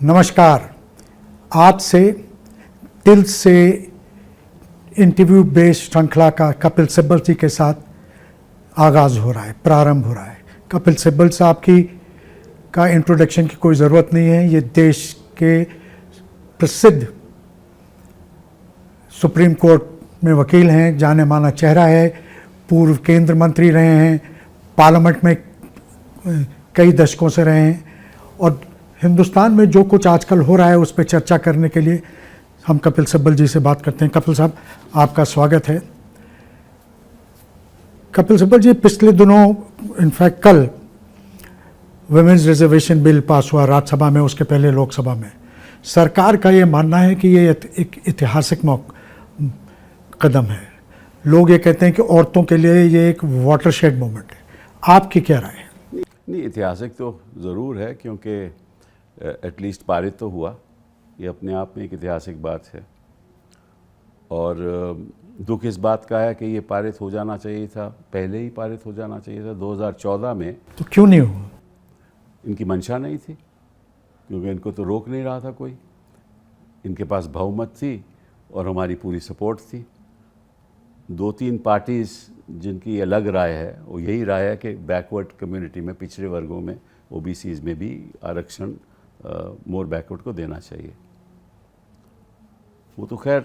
नमस्कार। आज से टिल से इंटरव्यू बेस्ड श्रृंखला का कपिल सिब्बल जी के साथ आगाज़ हो रहा है, प्रारंभ हो रहा है। कपिल सिब्बल साहब का इंट्रोडक्शन की कोई ज़रूरत नहीं है। ये देश के प्रसिद्ध सुप्रीम कोर्ट में वकील हैं, जाने माना चेहरा है, पूर्व केंद्र मंत्री रहे हैं, पार्लियामेंट में कई दशकों से रहे हैं और हिंदुस्तान में जो कुछ आजकल हो रहा है उस पर चर्चा करने के लिए हम कपिल सिब्बल जी से बात करते हैं। कपिल साहब, आपका स्वागत है। कपिल सिब्बल जी, पिछले दिनों इनफैक्ट कल वुमेन्स रिजर्वेशन बिल पास हुआ राज्यसभा में, उसके पहले लोकसभा में। सरकार का ये मानना है कि ये एक ऐतिहासिक कदम है। लोग ये कहते हैं कि औरतों के लिए ये एक वाटरशेड मोमेंट है। आपकी क्या राय है? नहीं, ऐतिहासिक तो ज़रूर है क्योंकि एटलीस्ट पारित तो हुआ। ये अपने आप में एक ऐतिहासिक बात है और दुख इस बात का है कि ये पारित हो जाना चाहिए था, पहले ही पारित हो जाना चाहिए था 2014 में। तो क्यों नहीं हुआ? इनकी मंशा नहीं थी, क्योंकि इनको तो रोक नहीं रहा था कोई। इनके पास बहुमत थी और हमारी पूरी सपोर्ट थी। 2-3 पार्टीज़ जिनकी अलग राय है, वो यही राय है कि बैकवर्ड कम्युनिटी में, पिछड़े वर्गों में, ओबीसीज़ में भी आरक्षण मोर बैकवर्ड को देना चाहिए। वो तो खैर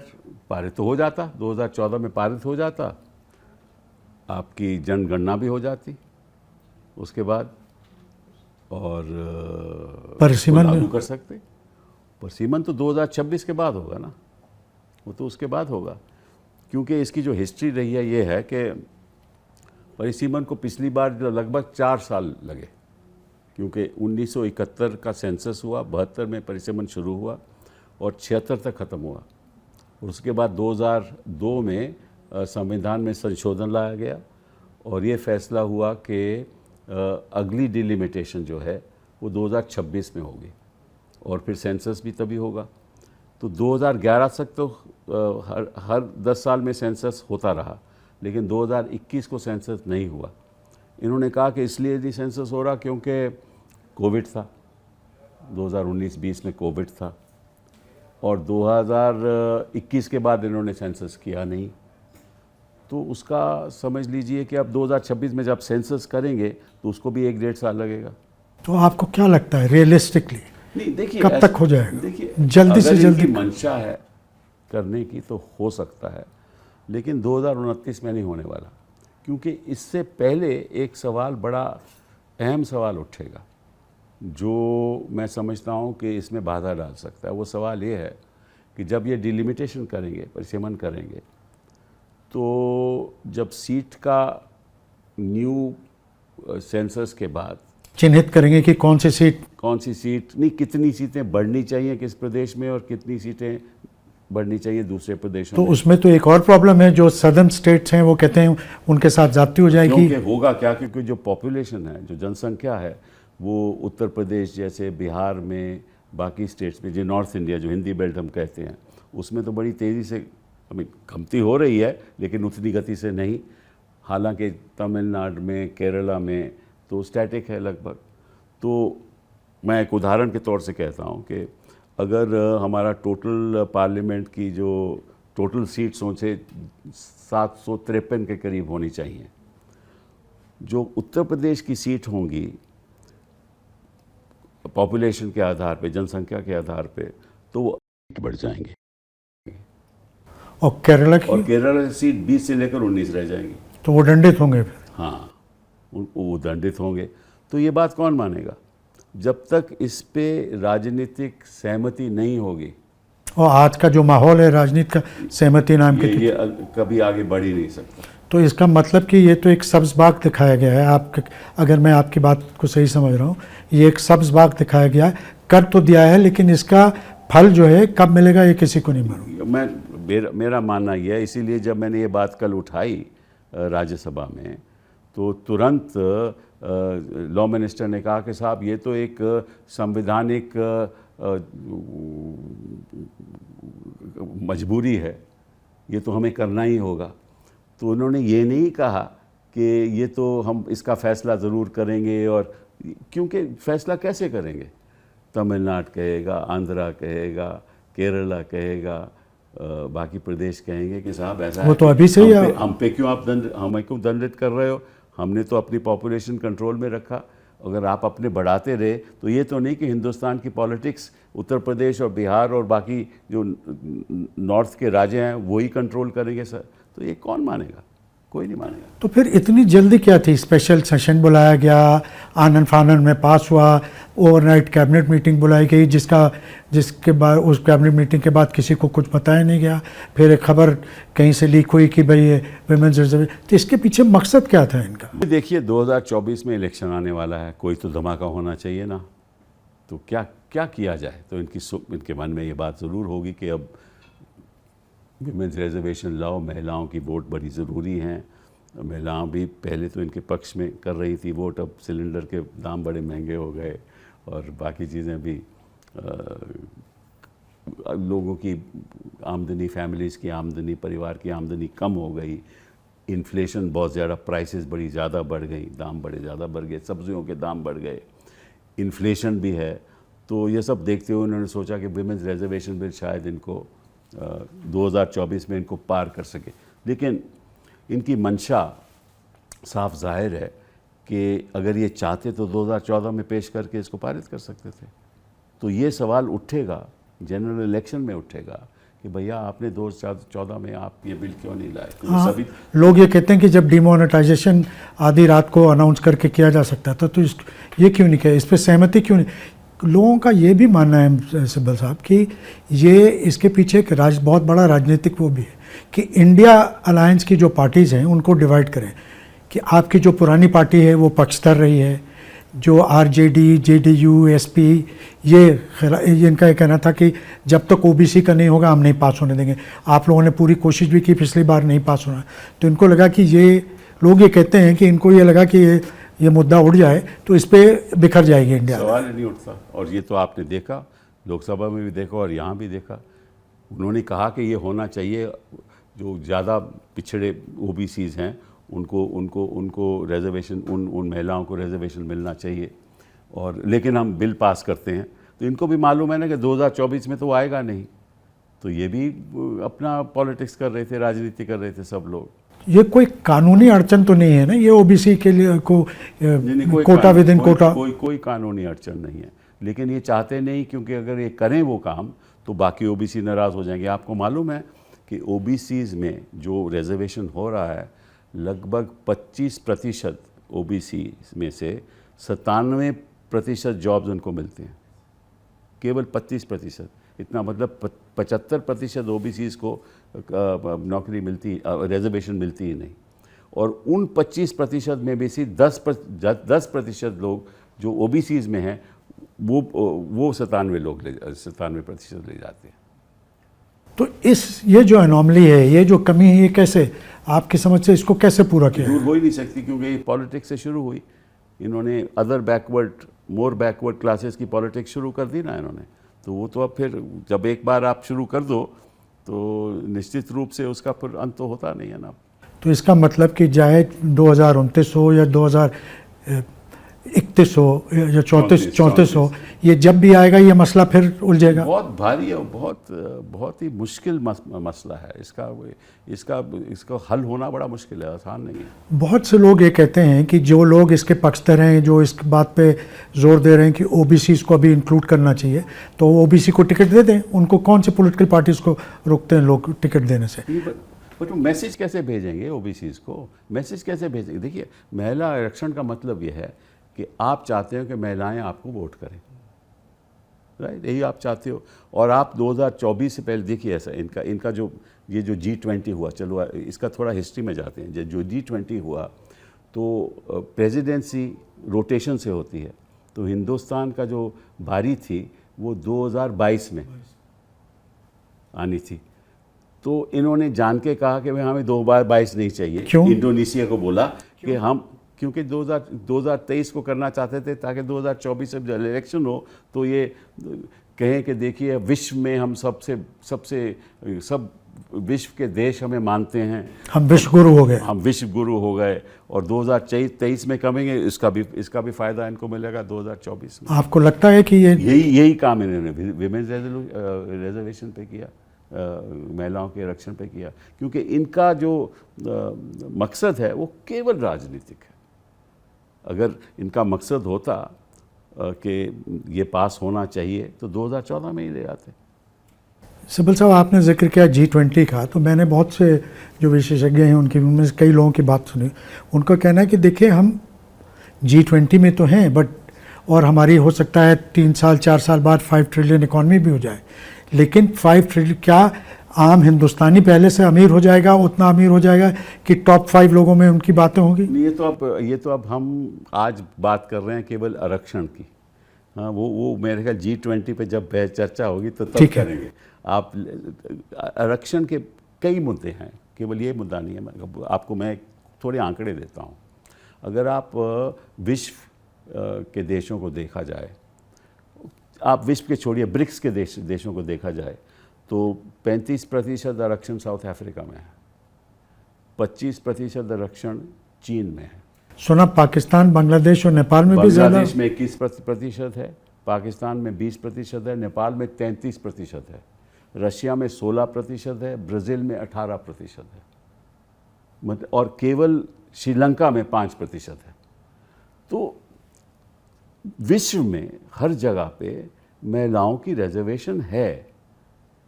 पारित तो हो जाता, 2014 में पारित हो जाता, आपकी जनगणना भी हो जाती उसके बाद और परिसीमन लागू कर सकते। परिसीमन तो 2026 के बाद होगा ना, वो तो उसके बाद होगा, क्योंकि इसकी जो हिस्ट्री रही है ये है कि परिसीमन को पिछली बार लगभग 4 साल लगे, क्योंकि 1971 का सेंसस हुआ, 72 में परिसीमन शुरू हुआ और 76 तक ख़त्म हुआ। और उसके बाद 2002 में संविधान में संशोधन लाया गया और ये फैसला हुआ कि अगली डिलिमिटेशन जो है वो 2026 में होगी और फिर सेंसस भी तभी होगा। तो 2011 तक तो हर 10 साल में सेंसस होता रहा, लेकिन 2021 को सेंसस नहीं हुआ। इन्होंने कहा कि इसलिए नहीं सेंसस हो रहा क्योंकि कोविड था, 2019-20 में कोविड था और 2021 के बाद इन्होंने सेंसस किया नहीं। तो उसका समझ लीजिए कि अब 2026 में जब सेंसस करेंगे तो उसको भी 1-1.5 साल लगेगा। तो आपको क्या लगता है रियलिस्टिकली नहीं, देखिए कब तक हो जाएगा? देखिए, जल्दी से जल्दी मंशा है करने की तो हो सकता है, लेकिन 2029 में नहीं होने वाला, क्योंकि इससे पहले एक सवाल, बड़ा अहम सवाल उठेगा जो मैं समझता हूँ कि इसमें बाधा डाल सकता है। वो सवाल ये है कि जब ये डिलिमिटेशन करेंगे, परिसीमन करेंगे, तो जब सीट का न्यू सेंसस के बाद चिन्हित करेंगे कि कौन सी सीट नहीं, कितनी सीटें बढ़नी चाहिए किस प्रदेश में और कितनी सीटें बढ़नी चाहिए दूसरे प्रदेशों में। तो उसमें तो एक और प्रॉब्लम है, जो सदर्न स्टेट्स हैं वो कहते हैं उनके साथ जाती हो जाएगी। क्योंकि होगा क्या, क्योंकि जो पॉपुलेशन है, जो जनसंख्या है, वो उत्तर प्रदेश जैसे, बिहार में, बाकी स्टेट्स में, जो नॉर्थ इंडिया, जो हिंदी बेल्ट हम कहते हैं, उसमें तो बड़ी तेज़ी से कमती हो रही है, लेकिन उतनी गति से नहीं। हालांकि तमिलनाडु में, केरला में तो स्टैटिक है लगभग। तो मैं एक उदाहरण के तौर से कहता हूँ कि अगर हमारा टोटल पार्लियामेंट की जो टोटल सीट्स हों से 753 के करीब होनी चाहिए, जो उत्तर प्रदेश की सीट होंगी पॉपुलेशन के आधार पे, जनसंख्या के आधार पे, तो वो बढ़ जाएंगे। और केरला की सीट 20 से लेकर 19 रह जाएंगी। तो वो दंडित होंगे फिर। हाँ, वो दंडित होंगे। तो ये बात कौन मानेगा जब तक इस पे राजनीतिक सहमति नहीं होगी। और आज का जो माहौल है राजनीति का, सहमति नाम की, ये कभी आगे बढ़ ही नहीं सकता। तो इसका मतलब कि ये तो एक सब्ज़ बाग दिखाया गया है। आप, अगर मैं आपकी बात को सही समझ रहा हूँ, ये एक सब्ज़ बाग दिखाया गया है, कर तो दिया है, लेकिन इसका फल जो है कब मिलेगा ये किसी को नहीं मालूम। मेरा मानना ये है, इसीलिए जब मैंने ये बात कल उठाई राज्यसभा में, तो तुरंत लॉ मिनिस्टर ने कहा कि साहब ये तो एक संवैधानिक मजबूरी है, ये तो हमें करना ही होगा। तो उन्होंने ये नहीं कहा कि ये तो हम इसका फ़ैसला ज़रूर करेंगे, और क्योंकि फ़ैसला कैसे करेंगे तमिलनाडु कहेगा, आंध्रा कहेगा, केरला कहेगा, बाकी प्रदेश कहेंगे कि साहब ऐसा वो है तो कि अभी से ही हम पे क्यों आप हमें क्यों दंडित कर रहे हो, हमने तो अपनी पॉपुलेशन कंट्रोल में रखा। अगर आप अपने बढ़ाते रहे तो ये तो नहीं कि हिंदुस्तान की पॉलिटिक्स उत्तर प्रदेश और बिहार और बाकी जो नॉर्थ के राज्य हैं वही कंट्रोल करेंगे सर, तो ये कौन मानेगा, कोई नहीं मानेगा। तो फिर इतनी जल्दी क्या थी? स्पेशल सेशन बुलाया गया, आनन फानन में पास हुआ, ओवरनाइट कैबिनेट मीटिंग बुलाई गई, जिसके बाद उस कैबिनेट मीटिंग के बाद किसी को कुछ बताया नहीं गया। फिर एक खबर कहीं से लीक हुई कि भाई ये विमेंस रिजर्वेशन, तो इसके पीछे मकसद क्या था इनका? देखिए 2024 में इलेक्शन आने वाला है, कोई तो धमाका होना चाहिए ना, तो क्या क्या किया जाए। तो इनके मन में ये बात ज़रूर होगी कि अब विमेंस रिजर्वेशन लाओ, महिलाओं की वोट बड़ी ज़रूरी हैं। महिलाएं भी पहले तो इनके पक्ष में कर रही थी वोट, अब सिलेंडर के दाम बड़े महंगे हो गए और बाकी चीज़ें भी, लोगों की आमदनी, फैमिलीज़ की आमदनी, परिवार की आमदनी कम हो गई, इन्फ्लेशन बहुत ज़्यादा, प्राइसेस बड़ी ज़्यादा बढ़ गई, दाम बड़े ज़्यादा बढ़ गए, सब्जियों के दाम बढ़ गए, इन्फ्लेशन भी है। तो ये सब देखते हुए उन्होंने सोचा कि विमेंस रिजर्वेशन बिल शायद इनको 2024 में इनको पार कर सके। लेकिन इनकी मंशा साफ जाहिर है कि अगर ये चाहते तो 2014 में पेश करके इसको पारित कर सकते थे। तो ये सवाल उठेगा, जनरल इलेक्शन में उठेगा कि भैया आपने 2014 में आप ये बिल क्यों नहीं लाए। तो हाँ, सभी लोग ये कहते हैं कि जब डिमोनेटाइजेशन आधी रात को अनाउंस करके किया जा सकता था तो ये क्यों नहीं किया, इस पर सहमति क्यों नहीं? लोगों का ये भी मानना है सिब्बल साहब कि ये इसके पीछे एक बहुत बड़ा राजनीतिक वो भी है कि इंडिया अलायंस की जो पार्टीज़ हैं उनको डिवाइड करें, कि आपकी जो पुरानी पार्टी है वो पक्षधर रही है, जो आरजेडी, जेडीयू, एसपी, ये इनका ये कहना था कि जब तक ओबीसी का नहीं होगा हम नहीं पास होने देंगे। आप लोगों ने पूरी कोशिश भी की, पिछली बार नहीं पास होना, तो इनको लगा कि ये लोग ये कहते हैं कि इनको ये लगा कि ये मुद्दा उठ जाए तो इस पर बिखर जाएगी इंडिया। सवाल ही नहीं उठता। और ये तो आपने देखा, लोकसभा में भी देखा और यहाँ भी देखा, उन्होंने कहा कि ये होना चाहिए, जो ज़्यादा पिछड़े ओबीसीज़ हैं उनको रिजर्वेशन, उन महिलाओं को रिजर्वेशन मिलना चाहिए। और लेकिन हम बिल पास करते हैं तो इनको भी मालूम है ना कि 2024 में तो आएगा नहीं, तो ये भी अपना पॉलिटिक्स कर रहे थे, राजनीति कर रहे थे सब लोग। ये कोई कानूनी अड़चन तो नहीं है ना, ये ओबीसी के लिए कोटा विद इन कोटा, कोई कानूनी अड़चन नहीं है। लेकिन ये चाहते नहीं, क्योंकि अगर ये करें वो काम तो बाकी ओबीसी नाराज़ हो जाएंगे। आपको मालूम है कि ओबीसीज़ में जो रिजर्वेशन हो रहा है, लगभग 25% ओबीसी में से 97% जॉब्स उनको मिलते हैं, केवल 25%। इतना मतलब 75% ओबीसीज़ को नौकरी मिलती, रिजर्वेशन मिलती ही नहीं। और उन 25% में भी से 10% लोग जो ओबीसीज़ में हैं वो 97% ले जाते हैं। तो ये जो एनॉमली है, ये जो कमी है, ये कैसे आपकी समझ से इसको कैसे पूरा किया? दूर हो ही नहीं सकती, क्योंकि ये पॉलिटिक्स से शुरू हुई। इन्होंने मोर बैकवर्ड क्लासेस की पॉलिटिक्स शुरू कर दी ना इन्होंने, तो वो तो अब फिर जब एक बार आप शुरू कर दो तो निश्चित रूप से उसका फिर अंत तो होता नहीं है ना। तो इसका मतलब कि चाहे 2029 हो या 2031 हो या 34 हो, ये जब भी आएगा ये मसला फिर उलझेगा। बहुत भारी और बहुत ही मुश्किल मसला है। इसका हल होना बड़ा मुश्किल है, आसान नहीं है। बहुत से लोग ये कहते हैं कि जो लोग इसके पक्षधर हैं, जो इस बात पे जोर दे रहे हैं कि ओबीसी को भी इंक्लूड करना चाहिए, तो ओबीसी को टिकट दे दें। उनको कौन से पॉलिटिकल पार्टीज को रोकते हैं लोग टिकट देने से? बट वो मैसेज कैसे भेजेंगे ओबीसीज़ को? मैसेज कैसे भेजेंगे? देखिए, महिला आरक्षण का मतलब ये है कि आप चाहते हो कि महिलाएं आपको वोट करें, राइट? यही आप चाहते हो। और आप 2024 से पहले देखिए, ऐसा इनका जो G20 हुआ, चलो इसका थोड़ा हिस्ट्री में जाते हैं। जो G20 हुआ तो प्रेसिडेंसी रोटेशन से होती है, तो हिंदुस्तान का जो बारी थी वो 2022 में आनी थी। तो इन्होंने जान के कहा कि भाई हमें 2022 नहीं चाहिए। क्यों? इंडोनेशिया को बोला कि हम, क्योंकि 2023 को करना चाहते थे ताकि 2024 से जब इलेक्शन हो तो ये कहें कि देखिए विश्व में हम सब विश्व के देश हमें मानते हैं, हम विश्व गुरु हो गए। हम विश्व गुरु हो गए, और 2023 में कमेंगे, इसका भी फायदा इनको मिलेगा 2024 में। आपको लगता है कि ये यही काम इन्होंने विमेंस रिजर्वेशन पे किया, महिलाओं के आरक्षण पे किया, क्योंकि इनका जो मकसद है वो केवल राजनीतिक है। अगर इनका मकसद होता कि ये पास होना चाहिए तो 2014 में ही ले आते। सिब्बल साहब, आपने जिक्र किया G20 का, तो मैंने बहुत से जो विशेषज्ञ हैं उनकी, उनमें से कई लोगों की बात सुनी। उनका कहना है कि देखिए, हम G20 में तो हैं, बट और हमारी हो सकता है 3 साल 4 साल बाद 5 ट्रिलियन इकॉनमी भी हो जाए, लेकिन 5 ट्रिलियन क्या आम हिंदुस्तानी पहले से अमीर हो जाएगा, उतना अमीर हो जाएगा कि टॉप 5 लोगों में उनकी बातें होंगी? ये तो अब हम आज बात कर रहे हैं केवल आरक्षण की। हाँ, वो मेरे ख्याल G20 पे जब चर्चा होगी तो तब करेंगे। आप आरक्षण के कई मुद्दे हैं, केवल ये मुद्दा नहीं है। आपको मैं थोड़े आंकड़े देता हूँ। अगर आप विश्व के देशों को देखा जाए, आप विश्व के छोड़िए, ब्रिक्स के देशों को देखा जाए, तो 35% आरक्षण साउथ अफ्रीका में है, 25% आरक्षण चीन में है। सुना पाकिस्तान, बांग्लादेश और नेपाल में भी ज़्यादा। बांग्लादेश में 21% है, पाकिस्तान में 20% है, नेपाल में 33% है, रशिया में 16% है, ब्राज़ील में 18% है, मतलब, और केवल श्रीलंका में 5% है। तो विश्व में हर जगह पे महिलाओं की रिजर्वेशन है,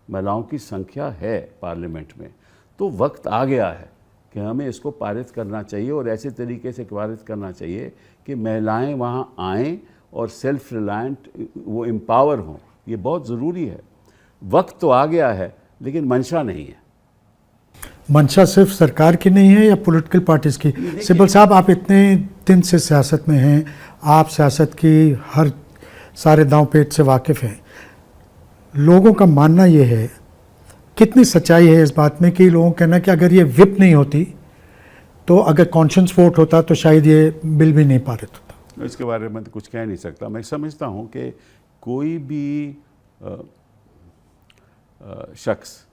महिलाओं की संख्या है पार्लियामेंट में। तो वक्त आ गया है कि हमें इसको पारित करना चाहिए, और ऐसे तरीके से पारित करना चाहिए कि महिलाएं वहाँ आएँ और सेल्फ रिलायंट, वो एम्पावर हों। ये बहुत ज़रूरी है। वक्त तो आ गया है, लेकिन मंशा नहीं है। मंशा सिर्फ सरकार की नहीं है या पॉलिटिकल पार्टीज की? सिब्बल साहब, आप इतने दिन से सियासत में हैं, आप सियासत की हर सारे दांव पेच से वाकिफ़ हैं। लोगों का मानना ये है, कितनी सच्चाई है इस बात में कि लोगों का कहना कि अगर ये विप नहीं होती, तो अगर कॉन्शियस वोट होता तो शायद ये बिल भी नहीं पारित होता? इसके बारे में तो कुछ कह नहीं सकता। मैं समझता हूँ कि कोई भी शख्स,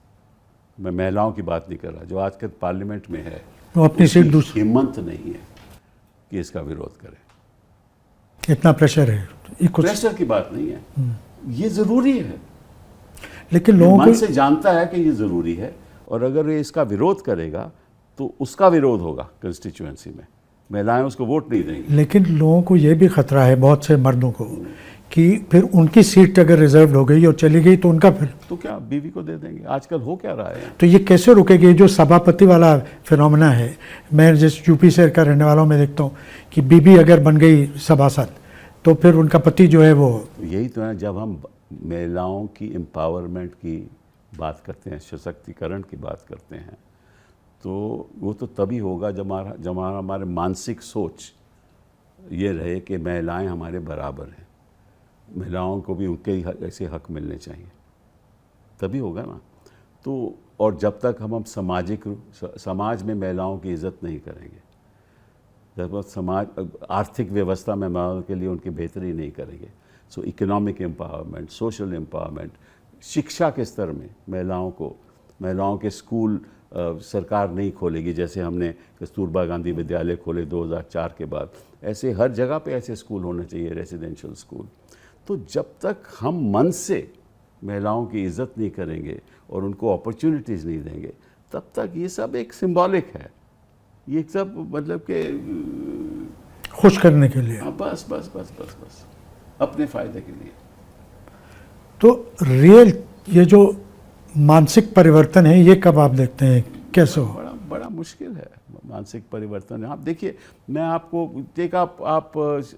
मैं महिलाओं की बात नहीं कर रहा, जो आजकल पार्लियामेंट में है, वो अपनी सीट दूसरी, हिम्मत नहीं है कि इसका विरोध करे। इतना प्रेशर है। प्रेशर की बात नहीं है, ये ज़रूरी है, लेकिन लोगों मन को से जानता है कि ये ज़रूरी है, और अगर ये इसका विरोध करेगा तो उसका विरोध होगा कंस्टिट्यूएंसी में, महिलाएं उसको वोट नहीं देंगी। लेकिन लोगों को ये भी खतरा है, बहुत से मर्दों को, कि फिर उनकी सीट अगर रिजर्व हो गई और चली गई तो उनका फिर तो क्या बीवी को दे देंगे? आजकल हो क्या रहा है? तो ये कैसे रुकेगी? जो सभापति वाला फिनोमेना है, मैं जिस यूपी शहर का रहने वाला हूँ, मैं देखता हूँ कि बीबी अगर बन गई सभासद तो फिर उनका पति जो है वो, यही तो है। जब हम महिलाओं की एम्पावरमेंट की बात करते हैं, सशक्तिकरण की बात करते हैं, तो वो तो तभी होगा जब हमारे मानसिक सोच ये रहे कि महिलाएं हमारे बराबर हैं, महिलाओं को भी उनके ऐसे हक मिलने चाहिए, तभी होगा ना। तो और जब तक हम समाज में महिलाओं की इज़्ज़त नहीं करेंगे, जब समाज आर्थिक व्यवस्था में महिलाओं के लिए उनकी बेहतरी नहीं करेंगे, सो इकोनॉमिक एम्पावरमेंट, सोशल एम्पावरमेंट, शिक्षा के स्तर में महिलाओं के स्कूल सरकार नहीं खोलेगी, जैसे हमने कस्तूरबा गांधी विद्यालय खोले 2004 के बाद, ऐसे हर जगह पे ऐसे स्कूल होने चाहिए, रेजिडेंशियल स्कूल। तो जब तक हम मन से महिलाओं की इज़्ज़त नहीं करेंगे और उनको अपॉर्चुनिटीज़ नहीं देंगे, तब तक ये सब एक सिंबॉलिक है, ये सब मतलब कि खुश करने के लिए, बस बस बस बस बस अपने फ़ायदे के लिए। तो रियल ये जो मानसिक परिवर्तन है, ये कब आप देखते हैं, कैसे हो? बड़ा मुश्किल है मानसिक परिवर्तन। आप देखिए, मैं आपको एक आप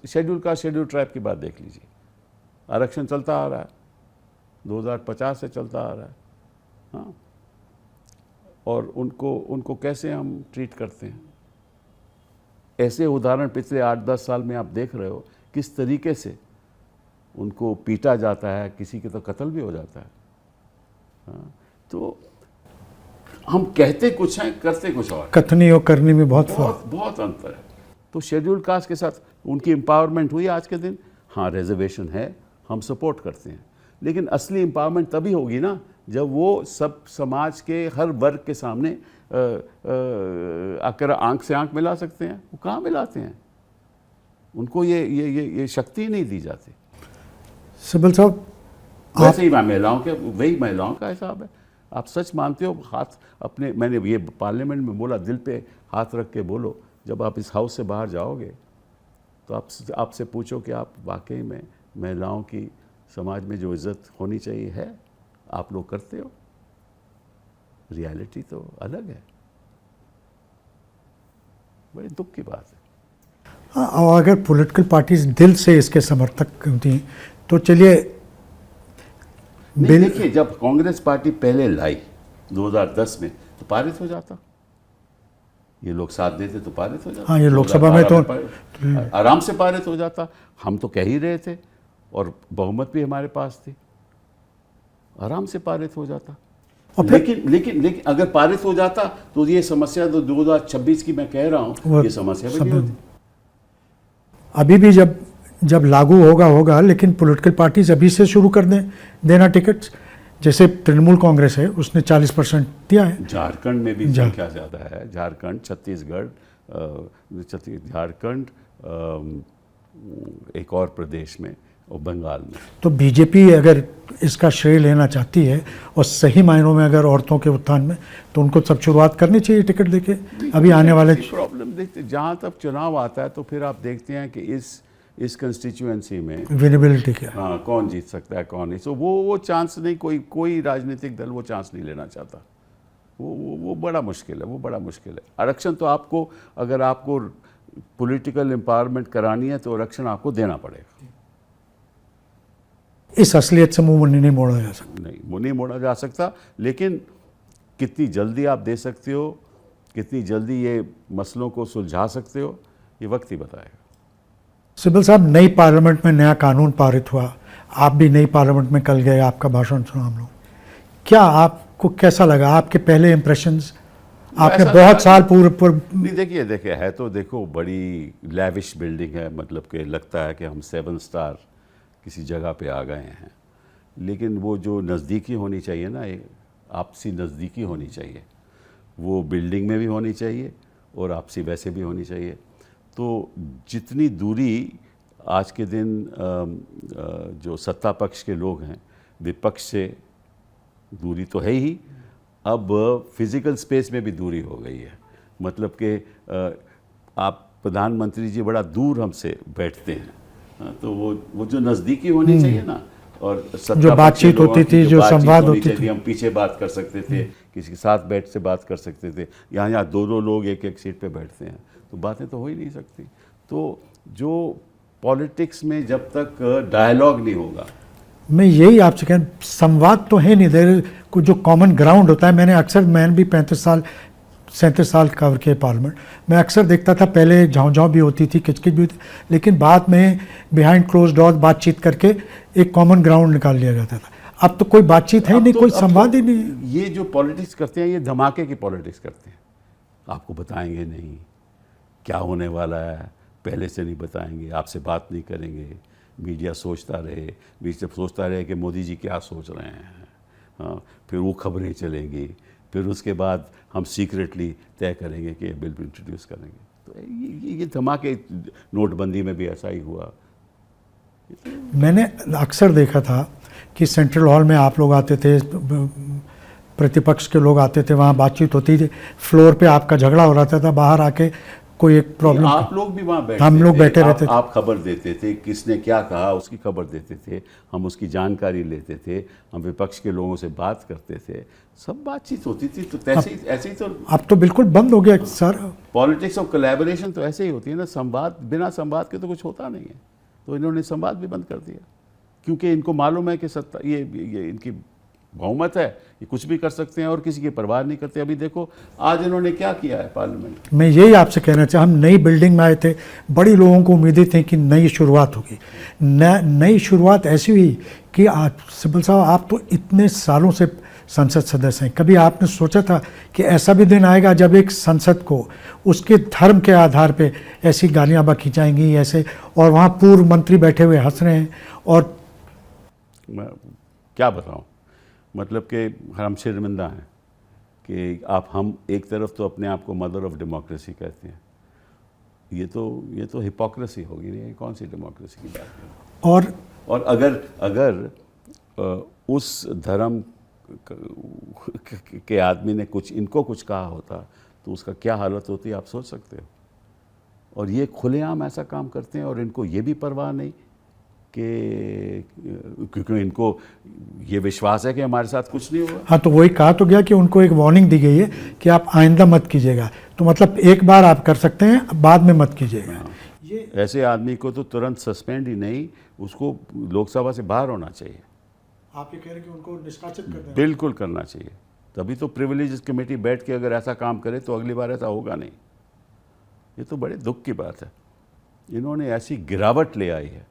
शेड्यूल ट्राइब की बात देख लीजिए। आरक्षण चलता आ रहा है, 2050 से चलता आ रहा है, हाँ, और उनको कैसे हम ट्रीट करते हैं। ऐसे उदाहरण पिछले 8-10 साल में आप देख रहे हो किस तरीके से उनको पीटा जाता है, किसी के तो कत्ल भी हो जाता है, हाँ। तो हम कहते कुछ हैं, करते कुछ और, कथनी और करनी में बहुत अंतर है। तो शेड्यूल कास्ट के साथ उनकी एम्पावरमेंट हुई आज के दिन, हाँ रिजर्वेशन है, हम सपोर्ट करते हैं, लेकिन असली एम्पावरमेंट तभी होगी ना जब वो सब समाज के हर वर्ग के सामने आकर आंख से आंख मिला सकते हैं? वो कहाँ मिलाते हैं? उनको ये शक्ति ही नहीं दी जाती। सिब्बल साहब, वैसे ही महिलाओं के, वही महिलाओं का हिसाब है। आप सच मानते हो? हाथ अपने, मैंने ये पार्लियामेंट में बोला, दिल पे हाथ रख के बोलो, जब आप इस हाउस से बाहर जाओगे तो आपसे पूछो कि आप वाकई में महिलाओं की समाज में जो इज्जत होनी चाहिए है, आप लोग करते हो? रियलिटी तो अलग है। बड़े दुख की बात है। और अगर पॉलिटिकल पार्टीज दिल से इसके समर्थक होती तो चलिए। देखिए, जब कांग्रेस पार्टी पहले लाई 2010 में तो पारित हो जाता, ये लोग साथ देते तो पारित हो जाता। हाँ, ये लोकसभा में तो आराम से पारित हो जाता। हम तो कह ही रहे थे और बहुमत भी हमारे पास थी, आराम से पारित हो जाता। लेकिन अगर पारित हो जाता तो ये समस्या तो 2026 की मैं कह रहा हूँ, ये समस्या भी नहीं होती। अभी भी जब लागू होगा, लेकिन पॉलिटिकल पार्टीज अभी से शुरू कर देना टिकट्स। जैसे तृणमूल कांग्रेस है, उसने 40% दिया है। झारखंड में भी संख्या ज़्यादा है। झारखंड, छत्तीसगढ़, झारखंड, एक और प्रदेश में और बंगाल में। तो बीजेपी अगर इसका श्रेय लेना चाहती है और सही मायनों में अगर औरतों के उत्थान में, तो उनको सब शुरुआत करनी चाहिए टिकट देके। अभी आने वाले प्रॉब्लम देखते, जहाँ तक चुनाव आता है तो फिर आप देखते हैं कि इस कंस्टिट्यूएंसी में विजिबिलिटी क्या, हाँ, कौन जीत सकता है कौन नहीं। तो वो चांस नहीं, कोई राजनीतिक दल वो चांस नहीं लेना चाहता। वो बड़ा मुश्किल है, वो बड़ा मुश्किल है। आरक्षण तो आपको, अगर आपको पॉलिटिकल एम्पावरमेंट करानी है तो आरक्षण आपको देना पड़ेगा। इस असलियत से मुंह नहीं मोड़ा जा सकता। नहीं, मुंह नहीं मोड़ा जा सकता, लेकिन कितनी जल्दी आप दे सकते हो, कितनी जल्दी ये मसलों को सुलझा सकते हो, ये वक्त ही बताएगा। सिब्बल साहब, नई पार्लियामेंट में नया कानून पारित हुआ, आप भी नई पार्लियामेंट में कल गए, आपका भाषण सुना हम लोग। क्या आपको कैसा लगा, आपके पहले इंप्रेशंस? आपने बहुत साल नहीं, देखिए है तो देखो बड़ी लैविश बिल्डिंग है, मतलब कि लगता है कि हम 7 स्टार किसी जगह पे आ गए हैं। लेकिन वो जो नज़दीकी होनी चाहिए ना, आपसी नज़दीकी होनी चाहिए, वो बिल्डिंग में भी होनी चाहिए और आपसी वैसे भी होनी चाहिए। तो जितनी दूरी आज के दिन जो सत्ता पक्ष के लोग हैं, विपक्ष से दूरी तो है ही, अब फिज़िकल स्पेस में भी दूरी हो गई है। मतलब कि आप प्रधानमंत्री जी बड़ा दूर हमसे बैठते हैं, तो वो जो नज़दीकी होनी चाहिए ना, और जो बातचीत होती थी, जो संवाद होती थी, हम पीछे बात कर सकते थे, किसी के साथ बैठ से बात कर सकते थे। यहाँ 2-2 लोग एक सीट पे बैठते हैं तो बातें तो हो ही नहीं सकती। तो जो पॉलिटिक्स में जब तक डायलॉग नहीं होगा, मैं यही आपसे कह, संवाद तो है नहीं, देर कुछ जो कॉमन ग्राउंड होता है। मैंने भी 37 साल कवर किए पार्लियामेंट। मैं अक्सर देखता था, पहले झाँव भी होती थी, किचकिच भी होती, लेकिन बाद में बिहाइंड क्लोज डोर बातचीत करके एक कॉमन ग्राउंड निकाल लिया जाता था। अब तो कोई बातचीत है नहीं, कोई संवाद ही नहीं। ये जो पॉलिटिक्स करते हैं, ये धमाके की पॉलिटिक्स करते हैं। आपको बताएंगे नहीं क्या होने वाला है, पहले से नहीं बताएंगे, आपसे बात नहीं करेंगे। मीडिया सोचता रहे कि मोदी जी क्या सोच रहे हैं, हाँ, फिर वो खबरें चलेंगी, फिर उसके बाद हम सीक्रेटली तय करेंगे कि ये बिल इंट्रोड्यूस करेंगे। तो ये धमाके, नोटबंदी में भी ऐसा ही हुआ। मैंने अक्सर देखा था कि सेंट्रल हॉल में आप लोग आते थे, प्रतिपक्ष के लोग आते थे, वहाँ बातचीत होती थी, फ्लोर पे आपका झगड़ा हो रहा था, बाहर आके कोई एक प्रॉब्लम, आप लोग भी वहाँ बैठे, हम लोग बैठे रहते थे, आप खबर देते थे, किसने क्या कहा उसकी खबर देते थे, हम उसकी जानकारी लेते थे, हम विपक्ष के लोगों से बात करते थे, सब बातचीत होती थी। तो ऐसे ही तो अब तो बिल्कुल बंद हो गया सर। पॉलिटिक्स ऑफ कोलैबोरेशन तो ऐसे ही होती है ना, संवाद, बिना संवाद के तो कुछ होता नहीं है। तो इन्होंने संवाद भी बंद कर दिया, क्योंकि इनको मालूम है कि सत्ता, ये इनकी बहुमत है, ये कुछ भी कर सकते हैं और किसी की परवाह नहीं करते। अभी देखो आज इन्होंने क्या किया है पार्लियामेंट। मैं यही आपसे कहना चाहता, हम नई बिल्डिंग में आए थे, बड़ी लोगों को उम्मीदें थी कि नई शुरुआत होगी। नई शुरुआत ऐसी हुई कि आज सिब्बल साहब, आप तो इतने सालों से संसद सदस्य हैं, कभी आपने सोचा था कि ऐसा भी दिन आएगा जब एक संसद को उसके धर्म के आधार पे ऐसी गालियाँ बकी जाएंगी ऐसे, और वहाँ पूर्व मंत्री बैठे हुए हंस रहे हैं? और मैं क्या बताऊँ, मतलब कि हम शर्मिंदा हैं कि हम एक तरफ तो अपने आप को मदर ऑफ डेमोक्रेसी कहते हैं, ये तो हिपोक्रेसी होगी, नहीं कौन सी डेमोक्रेसी की बात है। और अगर उस धर्म के आदमी ने इनको कुछ कहा होता तो उसका क्या हालत होती आप सोच सकते हो। और ये खुलेआम ऐसा काम करते हैं और इनको ये भी परवाह नहीं कि क्योंकि इनको ये विश्वास है कि हमारे साथ कुछ नहीं होगा। हाँ, तो वही कहा तो गया कि उनको एक वार्निंग दी गई है कि आप आइंदा मत कीजिएगा, तो मतलब एक बार आप कर सकते हैं, बाद में मत कीजिएगा। ये ऐसे आदमी को तो तुरंत सस्पेंड ही नहीं, उसको लोकसभा से बाहर होना चाहिए। आप ये कह रहे हैं कि उनको निष्कासित कर देना? बिल्कुल करना चाहिए, तभी तो प्रिविलेज कमेटी बैठ के अगर ऐसा काम करे तो अगली बार ऐसा होगा नहीं। ये तो बड़े दुख की बात है, इन्होंने ऐसी गिरावट ले आई है,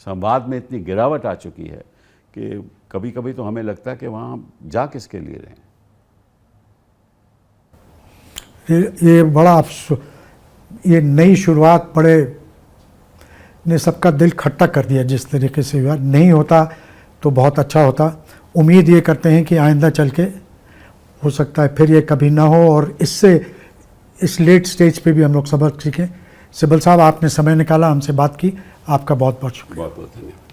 संवाद में इतनी गिरावट आ चुकी है कि कभी कभी तो हमें लगता है कि वहाँ जा किसके लिए रहे। ये बड़ा अफसोस, ये नई शुरुआत बड़े ने सबका दिल खट्टा कर दिया जिस तरीके से हुआ। नहीं होता तो बहुत अच्छा होता। उम्मीद ये करते हैं कि आइंदा चल के हो सकता है फिर ये कभी ना हो और इससे इस लेट स्टेज पे भी हम लोग सबक सीखें। सिब्बल साहब, आपने समय निकाला, हमसे बात की, आपका बहुत बहुत शुक्रिया। बहुत बहुत धन्यवाद।